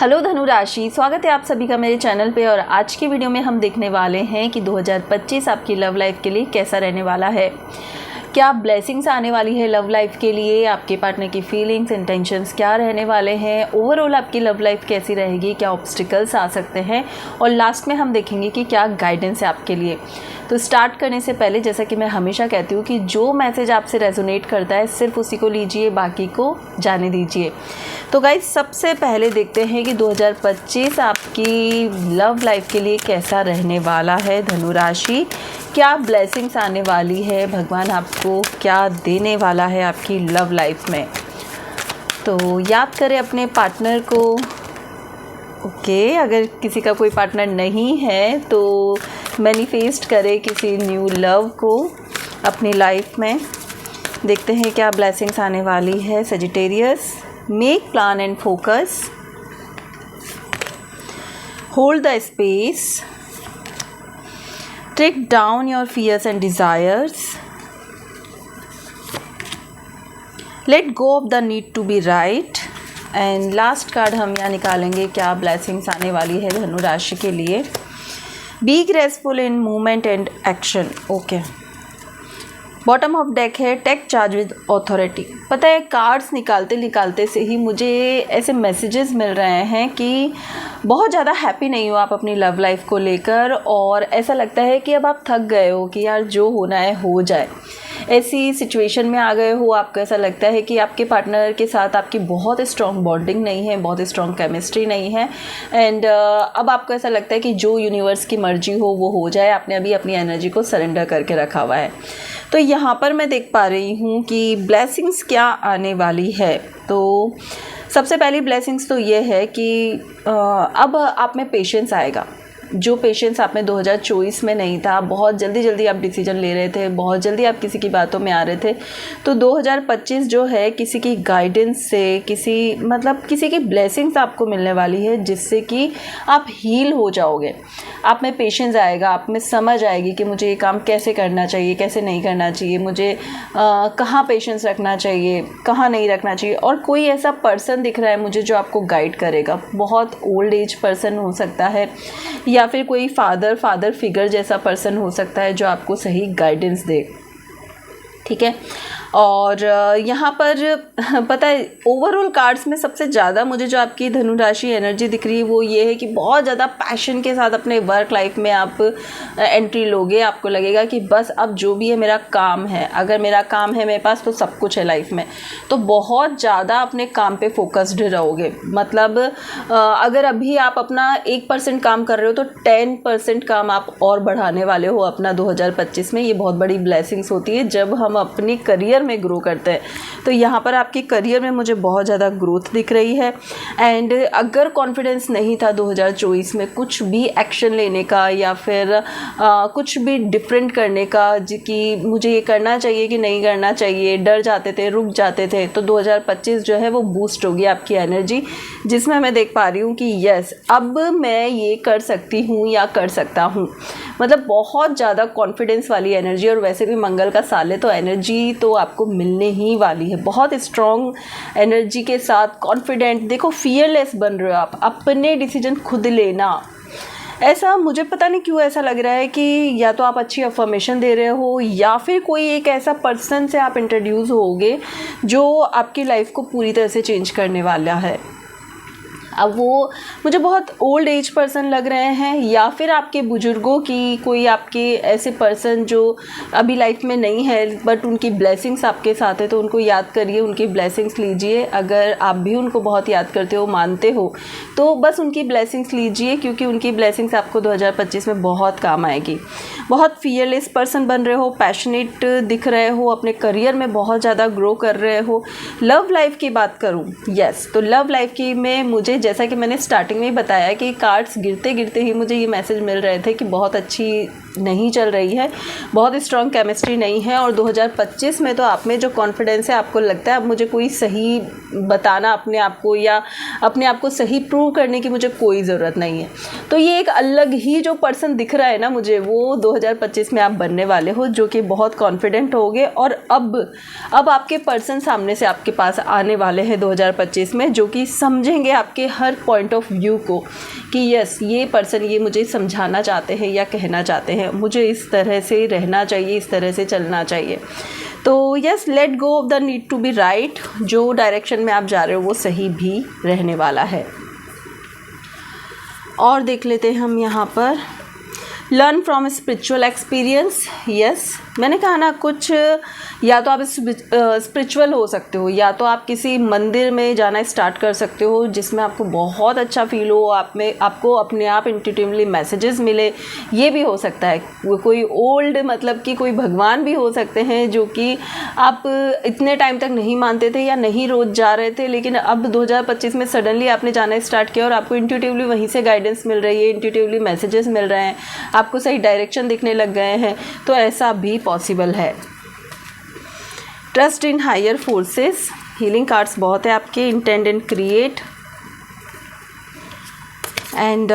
Hello धनु राशि, स्वागत है आप सभी का मेरे चैनल पे। और आज की वीडियो में हम देखने वाले हैं कि 2025 आपकी लव लाइफ के लिए कैसा रहने वाला है। क्या ब्लेसिंग्स आने वाली है लव लाइफ के लिए, आपके पार्टनर की फीलिंग्स इंटेंशंस क्या रहने वाले हैं, ओवरऑल आपकी लव लाइफ कैसी रहेगी, क्या ऑब्स्टिकल्स आ सकते हैं, और लास्ट में हम देखेंगे कि क्या गाइडेंस है आपके लिए। तो स्टार्ट करने से पहले जैसा कि मैं हमेशा कहती हूँ कि जो मैसेज आपसे रेजोनेट करता है सिर्फ उसी को लीजिए, बाकी को जाने दीजिए। तो गाइस, सबसे पहले देखते हैं कि 2025 आपकी लव लाइफ के लिए कैसा रहने वाला है। धनु राशि, क्या ब्लेसिंग्स आने वाली है, भगवान आपको क्या देने वाला है आपकी लव लाइफ में। तो याद करें अपने पार्टनर को। ओके, अगर किसी का कोई पार्टनर नहीं है तो मैनिफेस्ट करें किसी न्यू लव को अपनी लाइफ में। देखते हैं क्या ब्लेसिंग्स आने वाली है। Sagittarius, make plan and focus, hold the space, take down your fears and desires, let go of the need to be right. And last card हम यहाँ निकालेंगे क्या ब्लेसिंग्स आने वाली है धनु राशि के लिए। Be graceful in movement and action. Okay, bottom of deck है टेक चार्ज विद अथॉरिटी। पता है, कार्ड्स निकालते निकालते से ही मुझे ऐसे मैसेजेस मिल रहे हैं कि बहुत ज़्यादा हैप्पी नहीं हो आप अपनी लव लाइफ को लेकर, और ऐसा लगता है कि अब आप थक गए हो कि यार जो होना है हो जाए। ऐसी सिचुएशन में आ गए हो, आपको ऐसा लगता है कि आपके पार्टनर के साथ आपकी बहुत स्ट्रॉन्ग बॉन्डिंग नहीं है, बहुत स्ट्रॉन्ग केमिस्ट्री नहीं है। एंड अब आपको ऐसा लगता है कि जो यूनिवर्स की मर्जी हो वो हो जाए। आपने अभी अपनी एनर्जी को सरेंडर करके रखा हुआ है। तो यहाँ पर मैं देख पा रही हूँ कि ब्लेसिंग्स क्या आने वाली है। तो सबसे पहली ब्लेसिंग्स तो ये है कि अब आप में पेशेंस आएगा। जो पेशेंस आप में 2024 में नहीं था, बहुत जल्दी जल्दी आप डिसीजन ले रहे थे, बहुत जल्दी आप किसी की बातों में आ रहे थे, तो 2025 जो है किसी की गाइडेंस से, किसी की ब्लेसिंग्स आपको मिलने वाली है जिससे कि आप हील हो जाओगे। आप में पेशेंस आएगा, आप में समझ आएगी कि मुझे ये काम कैसे करना चाहिए, कैसे नहीं करना चाहिए, मुझे कहाँ पेशेंस रखना चाहिए, कहाँ नहीं रखना चाहिए। और कोई ऐसा पर्सन दिख रहा है मुझे जो आपको गाइड करेगा। बहुत ओल्ड एज पर्सन हो सकता है या फिर कोई फादर फिगर जैसा पर्सन हो सकता है जो आपको सही गाइडेंस दे। ठीक है, और यहाँ पर पता है, ओवरऑल कार्ड्स में सबसे ज़्यादा मुझे जो आपकी धनु राशि एनर्जी दिख रही है वो ये है कि बहुत ज़्यादा पैशन के साथ अपने वर्क लाइफ में आप एंट्री लोगे। आपको लगेगा कि बस अब जो भी है मेरा काम है, अगर मेरा काम है मेरे पास तो सब कुछ है लाइफ में। तो बहुत ज़्यादा अपने काम पे फोकस्ड रहोगे। मतलब अगर अभी आप अपना 1% काम कर रहे हो तो 10% काम आप और बढ़ाने वाले हो अपना 2025 में। ये बहुत बड़ी ब्लेसिंग्स होती है जब हम अपनी करियर में ग्रो करते हैं। तो यहाँ पर आपकी करियर में मुझे बहुत ज़्यादा ग्रोथ दिख रही है। एंड अगर कॉन्फिडेंस नहीं था 2024 में कुछ भी एक्शन लेने का या फिर कुछ भी डिफरेंट करने का, कि मुझे ये करना चाहिए कि नहीं करना चाहिए, डर जाते थे, रुक जाते थे, तो 2025 जो है वो बूस्ट होगी आपकी एनर्जी, जिसमें मैं देख पा रही हूँ कि यस, अब मैं ये कर सकती हूँ या कर सकता हूँ। मतलब बहुत ज़्यादा कॉन्फिडेंस वाली एनर्जी। और वैसे भी मंगल का साल है तो एनर्जी तो आपको मिलने ही वाली है। बहुत स्ट्रॉन्ग एनर्जी के साथ कॉन्फिडेंट, देखो फियरलेस बन रहे हो आप, अपने डिसीजन खुद लेना। ऐसा मुझे पता नहीं क्यों ऐसा लग रहा है कि या तो आप अच्छी अफर्मेशन दे रहे हो या फिर कोई एक ऐसा पर्सन से आप इंट्रोड्यूस होगे जो आपकी लाइफ को पूरी तरह से चेंज करने वाला है। अब वो मुझे बहुत ओल्ड एज पर्सन लग रहे हैं या फिर आपके बुजुर्गों की कोई आपके ऐसे पर्सन जो अभी लाइफ में नहीं है बट उनकी ब्लेसिंग्स आपके साथ है। तो उनको याद करिए, उनकी ब्लेसिंग्स लीजिए। अगर आप भी उनको बहुत याद करते हो, मानते हो, तो बस उनकी ब्लेसिंग्स लीजिए, क्योंकि उनकी ब्लेसिंग्स आपको 2025 में बहुत काम आएगी। बहुत फियरलेस पर्सन बन रहे हो, पैशनेट दिख रहे हो, अपने करियर में बहुत ज़्यादा ग्रो कर रहे हो। लव लाइफ की बात करूँ, यस, तो लव लाइफ की में मुझे, जैसा कि मैंने स्टार्टिंग में ही बताया कि कार्ड्स गिरते गिरते ही मुझे ये मैसेज मिल रहे थे कि बहुत अच्छी नहीं चल रही है, बहुत स्ट्रॉन्ग केमिस्ट्री नहीं है। और 2025 में तो आप में जो कॉन्फिडेंस है, आपको लगता है अब मुझे कोई सही बताना अपने आप को या अपने आप को सही प्रूव करने की मुझे कोई ज़रूरत नहीं है। तो ये एक अलग ही जो पर्सन दिख रहा है ना मुझे, वो 2025 में आप बनने वाले हो, जो कि बहुत कॉन्फिडेंट होगे। और अब आपके पर्सन सामने से आपके पास आने वाले हैं 2025 में, जो कि समझेंगे आपके हर पॉइंट ऑफ व्यू को कि यस ये पर्सन ये मुझे समझाना चाहते हैं या कहना चाहते हैं, मुझे इस तरह से रहना चाहिए, इस तरह से चलना चाहिए। तो yes, let go of the need to be right. जो डायरेक्शन में आप जा रहे हो वो सही भी रहने वाला है। और देख लेते हैं हम यहाँ पर, learn from spiritual experience. Yes, मैंने कहा ना, कुछ या तो आप स्पिरिचुअल हो सकते हो, या तो आप किसी मंदिर में जाना स्टार्ट कर सकते हो जिसमें आपको बहुत अच्छा फील हो, आपको अपने आप इंट्यूटिवली मैसेजेस मिले। ये भी हो सकता है कोई ओल्ड, मतलब कि कोई भगवान भी हो सकते हैं जो कि आप इतने टाइम तक नहीं मानते थे या नहीं रोज़ जा रहे थे, लेकिन अब 2025 में सडनली आपने जाना स्टार्ट किया और आपको इंट्यूटिवली वहीं से गाइडेंस मिल रही है, इंट्यूटिवली मैसेजेस मिल रहे हैं, आपको सही डायरेक्शन दिखने लग गए हैं। तो ऐसा भी पॉसिबल है। Trust in higher forces, healing cards बहुत है आपके। Intend and create and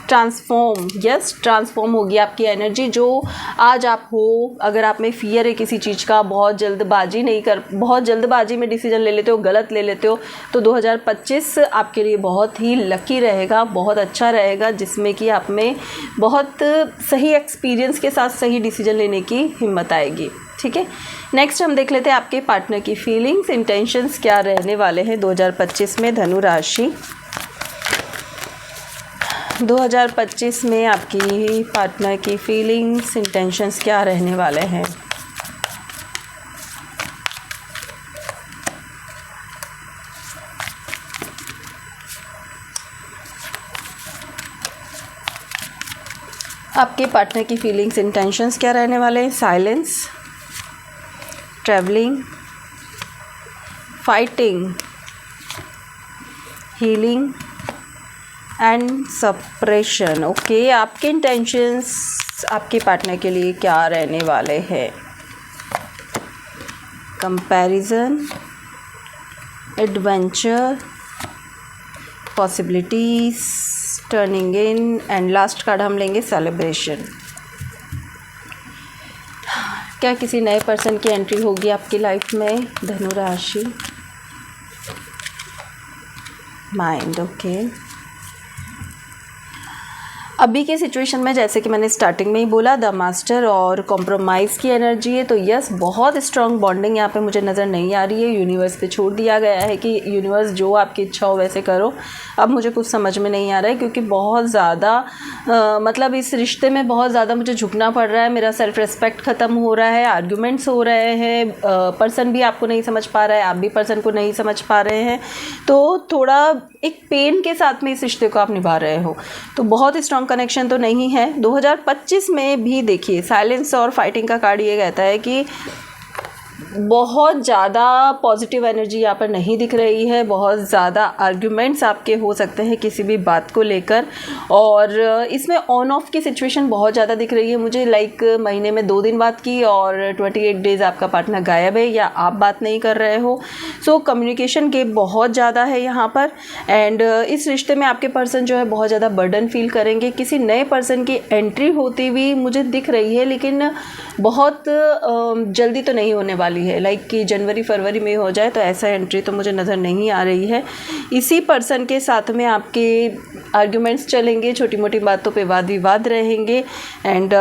transform. Yes, transform होगी आपकी एनर्जी। जो आज आप हो, अगर आप में फियर है किसी चीज़ का, बहुत जल्दबाजी में डिसीजन ले लेते हो, गलत ले लेते हो, तो 2025 आपके लिए बहुत ही लकी रहेगा, बहुत अच्छा रहेगा, जिसमें कि आप में बहुत सही एक्सपीरियंस के साथ सही डिसीजन लेने की हिम्मत आएगी। ठीक है, नेक्स्ट हम देख लेते हैं आपके पार्टनर की फीलिंग्स, इंटेंशंस क्या रहने वाले हैं 2025 में धनु राशि। 2025 में आपकी पार्टनर की फीलिंग्स, इंटेंशंस क्या रहने वाले हैं। आपके पार्टनर की फीलिंग्स, इंटेंशंस क्या रहने वाले हैं। Silence, travelling, fighting, healing and suppression. Okay, आपके इंटेंशंस आपके पार्टनर के लिए क्या रहने वाले हैं। Comparison, adventure, possibilities, turning in and last card हम लेंगे सेलिब्रेशन। क्या किसी नए पर्सन की एंट्री होगी आपकी लाइफ में धनु राशि। Mind, okay. अभी के सिचुएशन में, जैसे कि मैंने स्टार्टिंग में ही बोला, द मास्टर और कॉम्प्रोमाइज़ की एनर्जी है। तो यस, बहुत स्ट्रॉन्ग बॉन्डिंग यहाँ पे मुझे नज़र नहीं आ रही है। यूनिवर्स पे छोड़ दिया गया है कि यूनिवर्स जो आपकी इच्छा हो वैसे करो। अब मुझे कुछ समझ में नहीं आ रहा है, क्योंकि बहुत ज़्यादा मतलब इस रिश्ते में बहुत ज़्यादा मुझे झुकना पड़ रहा है। मेरा सेल्फ रिस्पेक्ट ख़त्म हो रहा है, आर्ग्यूमेंट्स हो रहे हैं, पर्सन भी आपको नहीं समझ पा रहा है, आप भी पर्सन को नहीं समझ पा रहे हैं। तो थोड़ा एक पेन के साथ में इस रिश्ते को आप निभा रहे हो। तो बहुत स्ट्रॉन्ग कनेक्शन तो नहीं है। 2025 में भी देखिए, साइलेंस और फाइटिंग का कार्ड ये कहता है कि बहुत ज़्यादा पॉजिटिव एनर्जी यहाँ पर नहीं दिख रही है। बहुत ज़्यादा आर्ग्यूमेंट्स आपके हो सकते हैं किसी भी बात को लेकर, और इसमें ऑन ऑफ की सिचुएशन बहुत ज़्यादा दिख रही है मुझे। लाइक महीने में 2 दिन बात की और 28 डेज़ आपका पार्टनर गायब है या आप बात नहीं कर रहे हो। सो कम्युनिकेशन गैप बहुत ज़्यादा है यहाँ पर। एंड इस रिश्ते में आपके पर्सन जो है बहुत ज़्यादा बर्डन फील करेंगे। किसी नए पर्सन की एंट्री होती हुई मुझे दिख रही है, लेकिन बहुत जल्दी तो नहीं होने वाली है। लाइक कि जनवरी फरवरी में हो जाए, तो ऐसा एंट्री तो मुझे नज़र नहीं आ रही है। इसी पर्सन के साथ में आपके आर्ग्यूमेंट्स चलेंगे, छोटी मोटी बातों पे वाद विवाद रहेंगे। एंड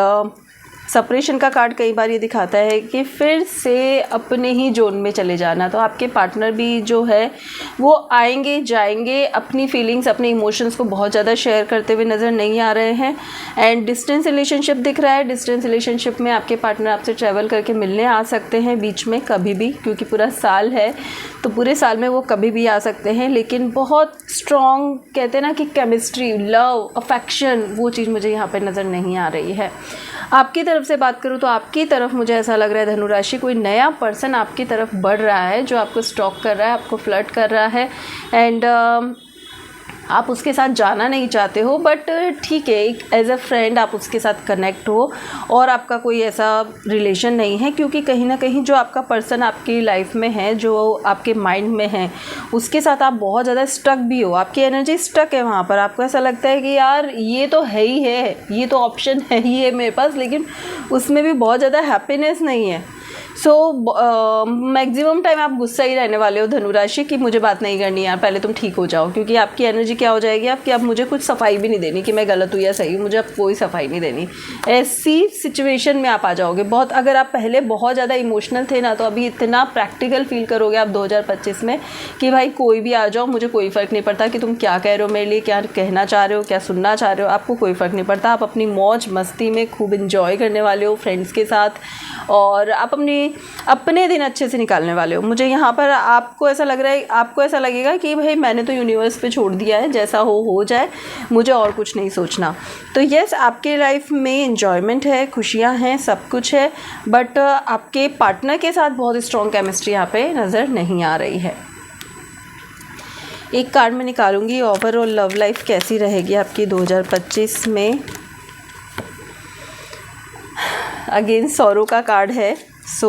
सेपरेशन का कार्ड कई बार ये दिखाता है कि फिर से अपने ही जोन में चले जाना। तो आपके पार्टनर भी जो है वो आएंगे जाएंगे, अपनी फीलिंग्स अपने इमोशंस को बहुत ज़्यादा शेयर करते हुए नज़र नहीं आ रहे हैं। एंड डिस्टेंस रिलेशनशिप दिख रहा है। डिस्टेंस रिलेशनशिप में आपके पार्टनर आपसे ट्रैवल करके मिलने आ सकते हैं बीच में कभी भी, क्योंकि पूरा साल है तो पूरे साल में वो कभी भी आ सकते हैं। लेकिन बहुत स्ट्रॉन्ग कहते हैं ना कि केमिस्ट्री, लव, अफेक्शन, वो चीज़ मुझे यहाँ पर नज़र नहीं आ रही है। आपकी तरफ से बात करूँ तो आपकी तरफ मुझे ऐसा लग रहा है धनु राशि, कोई नया पर्सन आपकी तरफ बढ़ रहा है जो आपको स्टॉक कर रहा है, आपको फ्लर्ट कर रहा है। एंड आप उसके साथ जाना नहीं चाहते हो, बट ठीक है, एक एज अ फ्रेंड आप उसके साथ कनेक्ट हो और आपका कोई ऐसा रिलेशन नहीं है। क्योंकि कहीं ना कहीं जो आपका पर्सन आपकी लाइफ में है, जो आपके माइंड में है, उसके साथ आप बहुत ज़्यादा स्टक भी हो। आपकी एनर्जी स्टक है वहाँ पर। आपको ऐसा लगता है कि यार ये तो है ही है, ये तो ऑप्शन है ही है मेरे पास, लेकिन उसमें भी बहुत ज़्यादा हैप्पीनेस नहीं है। सो मैक्सिमम टाइम आप गुस्सा ही रहने वाले हो धनु राशि कि मुझे बात नहीं करनी यार, पहले तुम ठीक हो जाओ, क्योंकि आपकी एनर्जी क्या हो जाएगी आपकी, अब मुझे कुछ सफाई भी नहीं देनी कि मैं गलत हूँ या सही हूँ, मुझे अब कोई सफाई नहीं देनी। ऐसी सिचुएशन में आप आ जाओगे बहुत। अगर आप पहले बहुत ज़्यादा इमोशनल थे ना, तो अभी इतना प्रैक्टिकल फील करोगे आप 2025 में कि भाई कोई भी आ जाओ, मुझे कोई फ़र्क नहीं पड़ता कि तुम क्या कह रहे हो मेरे लिए, क्या कहना चाह रहे हो, क्या सुनना चाह रहे हो, आपको कोई फ़र्क नहीं पड़ता। आप अपनी मौज मस्ती में खूब इंजॉय करने वाले हो फ्रेंड्स के साथ, और आप अपने दिन अच्छे से निकालने वाले हो। मुझे यहाँ पर आपको ऐसा लग रहा है, आपको ऐसा लगेगा कि भाई मैंने तो यूनिवर्स पे छोड़ दिया है, जैसा हो जाए, मुझे और कुछ नहीं सोचना। तो यस, आपके लाइफ में एंजॉयमेंट है, खुशियाँ हैं, सब कुछ है, बट आपके पार्टनर के साथ बहुत स्ट्रॉन्ग केमिस्ट्री यहाँ पे नज़र नहीं आ रही है। एक कार्ड मैं निकालूंगी, ओवरऑल लव लाइफ कैसी रहेगी आपकी 2025 में। अगेन सॉरो का कार्ड है। सो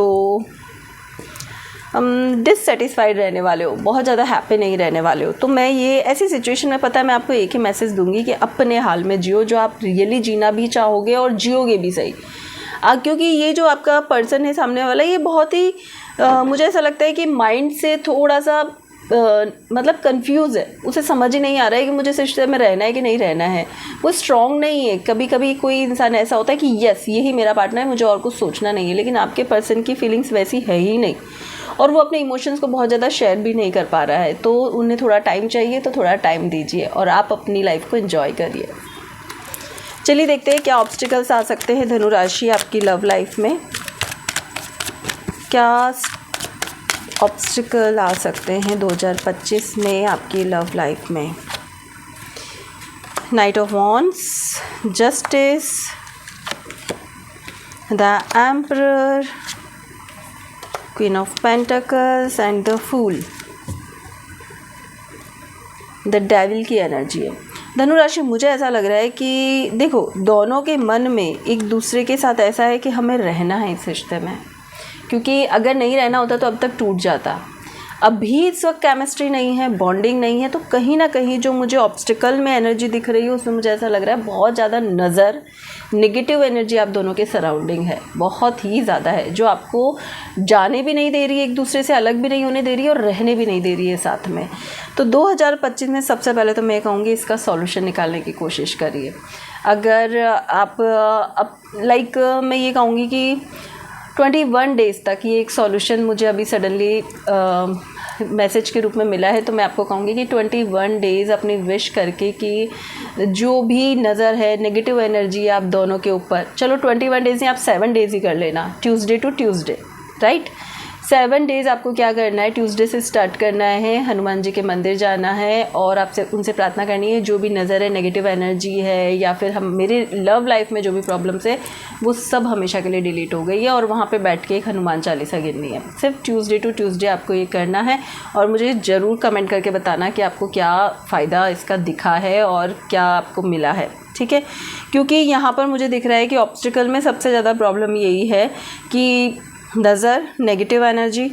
डिससेटिस्फाइड रहने वाले हो, बहुत ज़्यादा हैप्पी नहीं रहने वाले हो। तो मैं ये ऐसी सिचुएशन में, पता है, मैं आपको एक ही मैसेज दूंगी कि अपने हाल में जियो, जो आप रियली जीना भी चाहोगे और जियोगे भी सही। क्योंकि ये जो आपका पर्सन है सामने वाला, ये बहुत ही मुझे ऐसा लगता है कि माइंड से थोड़ा सा मतलब कंफ्यूज है, उसे समझ ही नहीं आ रहा है कि मुझे इस रिश्ते में रहना है कि नहीं रहना है। वो स्ट्रॉन्ग नहीं है। कभी कभी कोई इंसान ऐसा होता है कि यस यही मेरा पार्टनर है, मुझे और कुछ सोचना नहीं है, लेकिन आपके पर्सन की फीलिंग्स वैसी है ही नहीं, और वो अपने इमोशंस को बहुत ज़्यादा शेयर भी नहीं कर पा रहा है। तो उन्हें थोड़ा टाइम चाहिए, तो थोड़ा टाइम दीजिए और आप अपनी लाइफ को एंजॉय करिए। चलिए देखते हैं क्या ऑब्स्टिकल्स आ सकते हैं धनु राशि आपकी लव लाइफ में। क्या ऑब्स्टिकल आ सकते हैं 2025 में आपकी लव लाइफ में। Knight of wands, justice, the emperor, queen of pentacles and the fool. The devil की एनर्जी है धनु राशि। मुझे ऐसा लग रहा है कि देखो, दोनों के मन में एक दूसरे के साथ ऐसा है कि हमें रहना है इस रिश्ते में, क्योंकि अगर नहीं रहना होता तो अब तक टूट जाता। अभी इस वक्त केमिस्ट्री नहीं है, बॉन्डिंग नहीं है, तो कहीं ना कहीं जो मुझे ऑब्स्टिकल में एनर्जी दिख रही है उसमें मुझे ऐसा लग रहा है बहुत ज़्यादा नज़र, नेगेटिव एनर्जी आप दोनों के सराउंडिंग है, बहुत ही ज़्यादा है, जो आपको जाने भी नहीं दे रही है, एक दूसरे से अलग भी नहीं होने दे रही है और रहने भी नहीं दे रही है साथ में। तो 2025 में सबसे पहले तो मैं कहूँगी इसका सॉल्यूशन निकालने की कोशिश करिए। अगर आप लाइक मैं ये कहूँगी कि 21 डेज़ तक, ये एक सॉल्यूशन मुझे अभी सडनली मैसेज के रूप में मिला है, तो मैं आपको कहूँगी कि 21 डेज़ अपनी विश करके कि जो भी नज़र है नेगेटिव एनर्जी आप दोनों के ऊपर, चलो 21 डेज़ नहीं, आप 7 डेज़ ही कर लेना, Tuesday to Tuesday, right. 7 days आपको क्या करना है, ट्यूसडे से स्टार्ट करना है, हनुमान जी के मंदिर जाना है और आपसे उनसे प्रार्थना करनी है, जो भी नज़र है नेगेटिव एनर्जी है या फिर हम मेरे लव लाइफ में जो भी प्रॉब्लम्स है वो सब हमेशा के लिए डिलीट हो गई है, और वहाँ पे बैठ के एक हनुमान चालीसा गिननी है। सिर्फ ट्यूसडे टू ट्यूसडे आपको ये करना है, और मुझे ज़रूर कमेंट करके बताना कि आपको क्या फ़ायदा इसका दिखा है और क्या आपको मिला है, ठीक है। क्योंकि यहाँ पर मुझे दिख रहा है कि ऑब्स्टिकल में सबसे ज़्यादा प्रॉब्लम यही है कि नज़र, नेगेटिव एनर्जी,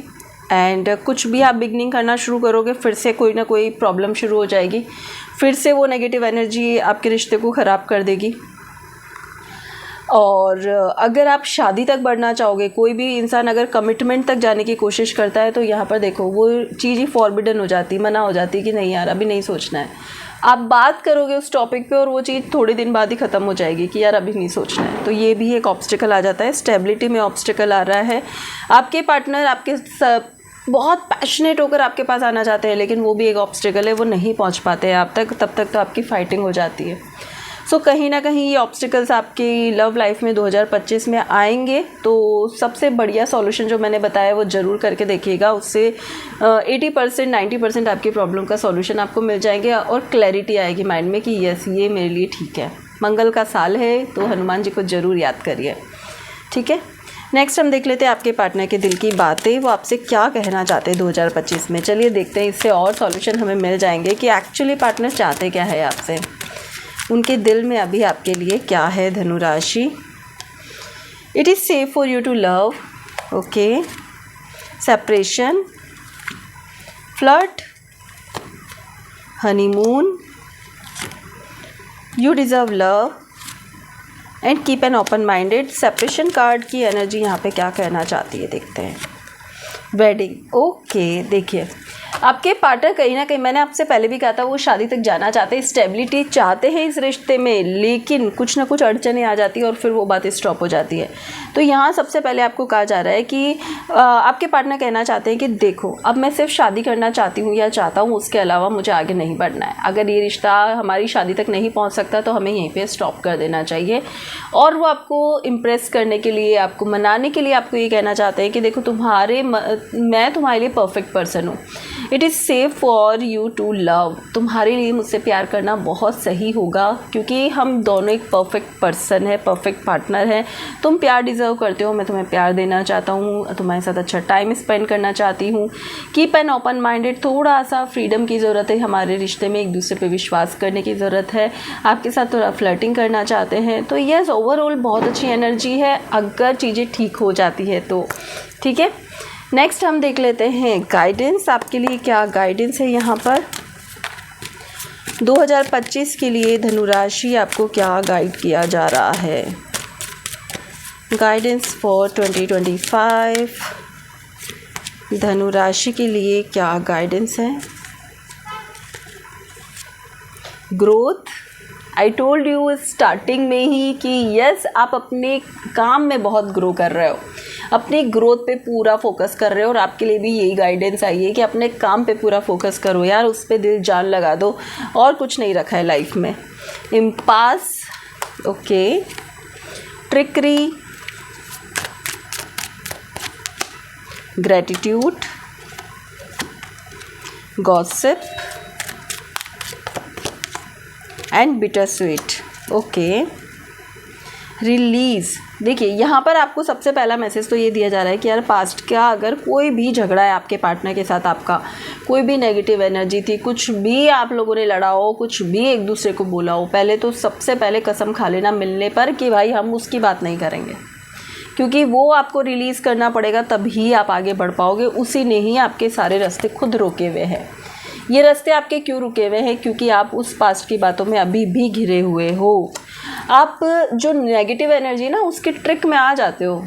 एंड कुछ भी आप बिगनिंग करना शुरू करोगे फिर से कोई ना कोई प्रॉब्लम शुरू हो जाएगी, फिर से वो नेगेटिव एनर्जी आपके रिश्ते को ख़राब कर देगी। और अगर आप शादी तक बढ़ना चाहोगे, कोई भी इंसान अगर कमिटमेंट तक जाने की कोशिश करता है, तो यहाँ पर देखो वो चीज़ ही फॉरबिडन हो जाती, मना हो जाती कि नहीं यार अभी नहीं सोचना है। आप बात करोगे उस टॉपिक पे और वो चीज़ थोड़े दिन बाद ही ख़त्म हो जाएगी कि यार अभी नहीं सोचना है। तो ये भी एक ऑब्स्टिकल आ जाता है। स्टेबिलिटी में ऑब्स्टिकल आ रहा है। आपके पार्टनर आपके बहुत पैशनेट होकर आपके पास आना चाहते हैं, लेकिन वो भी एक ऑब्स्टिकल है, वो नहीं पहुंच पाते हैं आप तक, तब तक तो आपकी फाइटिंग हो जाती है। सो कहीं ना कहीं ये ऑब्स्टिकल्स आपकी लव लाइफ में 2025 में आएंगे, तो सबसे बढ़िया सॉल्यूशन जो मैंने बताया वो ज़रूर करके देखिएगा। उससे 80% 90% आपकी प्रॉब्लम का सॉल्यूशन आपको मिल जाएंगे और क्लैरिटी आएगी माइंड में कि यस ये मेरे लिए ठीक है। मंगल का साल है, तो हनुमान जी को ज़रूर याद करिए, ठीक है। नेक्स्ट हम देख लेते हैं आपके पार्टनर के दिल की बातें, वो आपसे क्या कहना चाहते हैं 2025 में। चलिए देखते हैं, इससे और सॉल्यूशन हमें मिल जाएंगे कि एक्चुअली पार्टनर चाहते क्या है आपसे, उनके दिल में अभी आपके लिए क्या है धनु राशि। It is safe for you to love, okay, separation, flirt, honeymoon, you deserve love, and keep an open minded. Separation card की एनर्जी यहाँ पे क्या कहना चाहती है, देखते हैं। वेडिंग, ओके, देखिए आपके पार्टनर कहीं ना कहीं, मैंने आपसे पहले भी कहा था, वो शादी तक जाना चाहते हैं, स्टेबिलिटी चाहते हैं इस रिश्ते में, लेकिन कुछ ना कुछ अड़चनें आ जाती है और फिर वो बातें स्टॉप हो जाती है। तो यहाँ सबसे पहले आपको कहा जा रहा है कि आपके पार्टनर कहना चाहते हैं कि देखो अब मैं सिर्फ शादी करना चाहती हूँ या चाहता हूँ, उसके अलावा मुझे आगे नहीं बढ़ना है। अगर ये रिश्ता हमारी शादी तक नहीं पहुँच सकता तो हमें यहीं पर स्टॉप कर देना चाहिए। और वो आपको इम्प्रेस करने के लिए, आपको मनाने के लिए आपको ये कहना चाहते हैं कि देखो मैं तुम्हारे लिए परफेक्ट पर्सन हूँ। It is safe for you to love. तुम्हारे लिए मुझसे प्यार करना बहुत सही होगा, क्योंकि हम दोनों एक परफेक्ट पर्सन है, परफेक्ट पार्टनर हैं। तुम प्यार डिज़र्व करते हो, मैं तुम्हें प्यार देना चाहता हूँ, तुम्हारे साथ अच्छा टाइम स्पेंड करना चाहती हूँ। Keep an open minded. थोड़ा सा फ्रीडम की ज़रूरत है हमारे रिश्ते में, एक दूसरे पे विश्वास करने की ज़रूरत है। आपके साथ थोड़ा फ्लर्टिंग करना चाहते हैं। तो यस, ओवरऑल बहुत अच्छी एनर्जी है अगर चीज़ें ठीक हो जाती है तो। ठीक है, नेक्स्ट हम देख लेते हैं गाइडेंस। आपके लिए क्या गाइडेंस है यहाँ पर 2025 के लिए धनु राशि, आपको क्या गाइड किया जा रहा है। गाइडेंस फॉर 2025 धनु राशि के लिए क्या गाइडेंस है। Growth, I told you starting में ही कि यस, आप अपने काम में बहुत ग्रो कर रहे हो, अपनी ग्रोथ पे पूरा फोकस कर रहे हो, और आपके लिए भी यही गाइडेंस आई है कि अपने काम पे पूरा फोकस करो यार, उस पे दिल जान लगा दो, और कुछ नहीं रखा है लाइफ में। Impasse, okay, trickery, gratitude, gossip and bitter sweet, okay, release. देखिए यहाँ पर आपको सबसे पहला मैसेज तो ये दिया जा रहा है कि यार पास्ट का अगर कोई भी झगड़ा है आपके पार्टनर के साथ, आपका कोई भी नेगेटिव एनर्जी थी, कुछ भी आप लोगों ने लड़ा हो, कुछ भी एक दूसरे को बोला हो, पहले तो सबसे पहले कसम खा लेना मिलने पर कि भाई हम उसकी बात नहीं करेंगे, क्योंकि वो आपको रिलीज़ करना पड़ेगा, तभी आप आगे बढ़ पाओगे। उसी ने ही आपके सारे रास्ते खुद रोके हुए हैं। ये रास्ते आपके क्यों रुके हुए हैं, क्योंकि आप उस पास्ट की बातों में अभी भी घिरे हुए हो। आप जो नेगेटिव एनर्जी ना, उसके ट्रिक में आ जाते हो।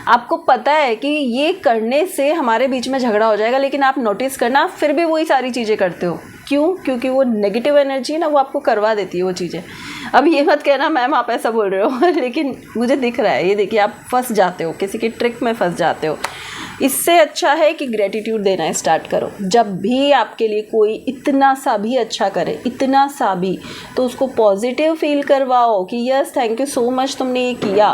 आपको पता है कि ये करने से हमारे बीच में झगड़ा हो जाएगा, लेकिन आप नोटिस करना फिर भी वही सारी चीज़ें करते हो। क्यों? क्योंकि वो नेगेटिव एनर्जी ना, वो आपको करवा देती है वो चीज़ें। अब ये मत कहना मैम आप ऐसा बोल रहे हो लेकिन मुझे दिख रहा है, ये देखिए आप फंस जाते हो, किसी की ट्रिक में फंस जाते हो। इससे अच्छा है कि ग्रेटिट्यूड देना स्टार्ट करो। जब भी आपके लिए कोई इतना सा भी अच्छा करे, इतना सा भी, तो उसको पॉजिटिव फील करवाओ कि yes thank you so much तुमने ये किया।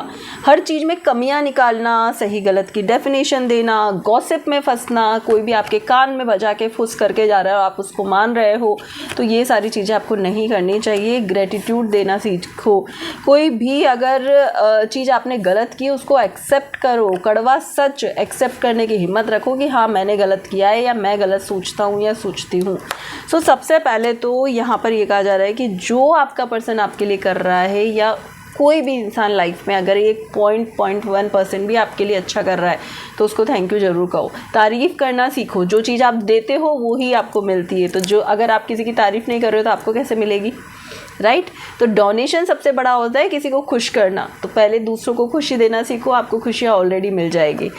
हर चीज़ में कमियां निकालना, सही गलत की डेफिनेशन देना, गॉसिप में फंसना, कोई भी आपके कान में बजा के फुस करके जा रहा है और आप उसको मान रहे हो, तो ये सारी चीज़ें आपको नहीं करनी चाहिए। ग्रेटिट्यूड देना सीखो। कोई भी अगर चीज़ आपने गलत की उसको एक्सेप्ट करो, कड़वा सच एक्सेप्ट करने की हिम्मत रखो कि हाँ मैंने गलत किया है या मैं गलत सोचता हूँ या सोचती हूँ। सो सबसे पहले तो यहाँ पर ये कहा जा रहा है कि जो आपका पर्सन आपके लिए कर रहा है, या कोई भी इंसान लाइफ में अगर एक 0.1% भी आपके लिए अच्छा कर रहा है तो उसको थैंक यू ज़रूर कहो। तारीफ़ करना सीखो। जो चीज़ आप देते हो वो ही आपको मिलती है, तो जो अगर आप किसी की तारीफ़ नहीं कर रहे हो तो आपको कैसे मिलेगी, राइट? तो डोनेशन सबसे बड़ा होता है किसी को खुश करना, तो पहले दूसरों को खुशी देना सीखो, आपको खुशियाँ ऑलरेडी मिल जाएगी।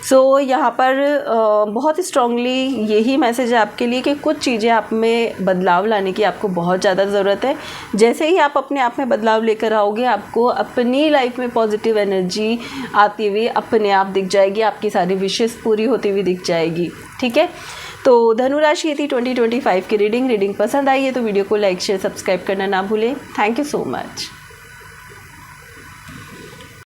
सो यहाँ पर बहुत स्ट्रांगली यही मैसेज है आपके लिए कि कुछ चीज़ें आप में बदलाव लाने की आपको बहुत ज़्यादा ज़रूरत है। जैसे ही आप अपने आप में बदलाव लेकर आओगे, आपको अपनी लाइफ में पॉजिटिव एनर्जी आती हुई अपने आप दिख जाएगी, आपकी सारी विशेष पूरी होती हुई दिख जाएगी। ठीक है, तो धनु राशि थी 2025 की रीडिंग पसंद आई है तो वीडियो को लाइक शेयर सब्सक्राइब करना ना भूलें। Thank you so much.